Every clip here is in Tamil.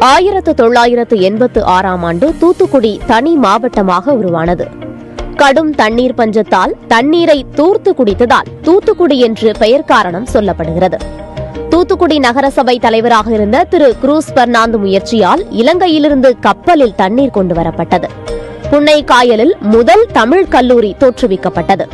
1986ஆம் ஆண்டு தூத்துக்குடி தனி மாவட்டமாக உருவானது. கடும் தண்ணீர் பஞ்சத்தால் தண்ணீரை தூர்த்து குடித்ததால் தூத்துக்குடி என்று பெயர் காரணம் சொல்லப்படுகிறது. தூத்துக்குடி நகரசபை தலைவராக இருந்த திரு குரூஸ் பெர்னாந்து முயற்சியால் இலங்கையிலிருந்து கப்பலில் தண்ணீர் கொண்டு வரப்பட்டது. புன்னை காயலில் முதல் தமிழ் கல்லூரி தோற்றுவிக்கப்பட்டது.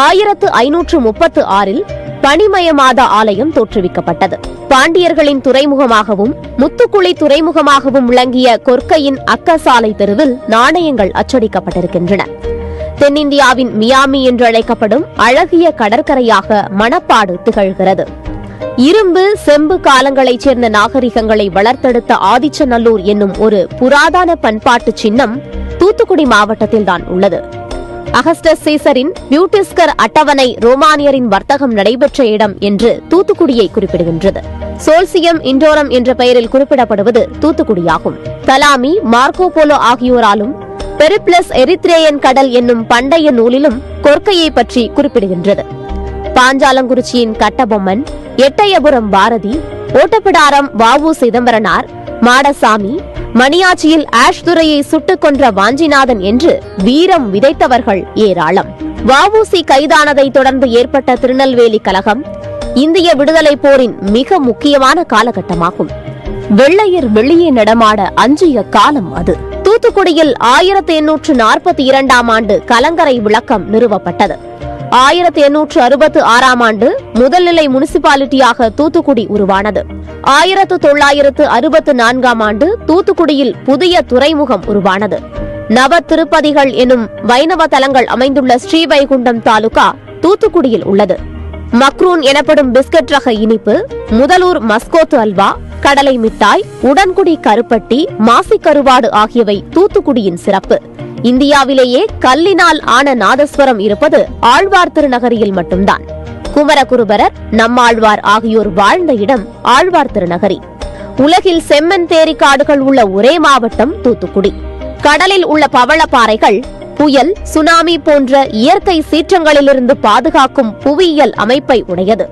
1536இல் பனிமயமாத ஆலயம் தோற்றுவிக்கப்பட்டது. பாண்டியர்களின் துறைமுகமாகவும் முத்துக்குளி துறைமுகமாகவும் விளங்கிய கொற்கையின் அக்கசாலை தெருவில் நாணயங்கள் அச்சடிக்கப்பட்டிருக்கின்றன. தென்னிந்தியாவின் மியாமி என்று அழைக்கப்படும் அழகிய கடற்கரையாக மணப்பாடு திகழ்கிறது. இரும்பு செம்பு காலங்களைச் சேர்ந்த நாகரிகங்களை வளர்த்தெடுத்த ஆதிச்சநல்லூர் என்னும் ஒரு புராதன பண்பாட்டு சின்னம் தூத்துக்குடி மாவட்டத்தில்தான் உள்ளது. அகஸ்டஸ் சீசரின் பியூட்டிஸ்கர் அட்டவணை ரோமானியரின் வர்த்தகம் நடைபெற்ற இடம் என்று தூத்துக்குடியை குறிப்பிடுகின்றது. சோல்சியம் இண்டோரம் என்ற பெயரில் குறிப்பிடப்படுவது தூத்துக்குடியாகும். தலாமி, மார்க்கோ போலோ ஆகியோராலும் பெரிப்ளஸ் எரித்ரேயன் கடல் என்னும் பண்டைய நூலிலும் கொற்கையை பற்றி குறிப்பிடுகின்றது. பாஞ்சாலங்குறிச்சியின் கட்டபொம்மன், எட்டயபுரம் பாரதி, ஓட்டப்பிடாரம் வ.உ. சிதம்பரனார், மாடசாமி, மணியாச்சியில் ஆஷ்துரையை சுட்டுக் கொன்ற வாஞ்சிநாதன் என்று வீரம் விதைத்தவர்கள் ஏராளம். வ.உ.சி. கைதானதை தொடர்ந்து ஏற்பட்ட திருநெல்வேலி கலகம் இந்திய விடுதலை போரின் மிக முக்கியமான காலகட்டமாகும். வெள்ளையர் வெளியே நடமாட அஞ்சிய காலம் அது. தூத்துக்குடியில் 1842ஆம் ஆண்டு கலங்கரை விளக்கம் நிறுவப்பட்டது. 1866ஆம் ஆண்டு முதல்நிலை முனிசிபாலிட்டியாக தூத்துக்குடி உருவானது. 1964ஆம் ஆண்டு தூத்துக்குடியில் புதிய துறைமுகம் உருவானது. நவ திருப்பதிகள் எனும் வைணவ தலங்கள் அமைந்துள்ள ஸ்ரீவைகுண்டம் தாலுகா தூத்துக்குடியில் உள்ளது. மக்ரூன் எனப்படும் பிஸ்கட் ரக இனிப்பு, முதலூர் மஸ்கோத்து அல்வா, கடலை மிட்டாய், உடன்குடி கருப்பட்டி, மாசி கருவாடு ஆகியவை தூத்துக்குடியின் சிறப்பு. இந்தியாவிலேயே கல்லினால் ஆன நாதஸ்வரம் இருப்பது ஆழ்வார் திருநகரியில் மட்டும்தான். குமரகுருபரர், நம்மாழ்வார் ஆகியோர் வாழ்ந்த இடம் ஆழ்வார் திருநகரி. உலகில் செம்மண் தேரி காடுகள் உள்ள ஒரே மாவட்டம் தூத்துக்குடி. கடலில் உள்ள பவளப்பாறைகள் புயல், சுனாமி போன்ற இயற்கை சீற்றங்களிலிருந்து பாதுகாக்கும் புவியியல் அமைப்பை உடையது.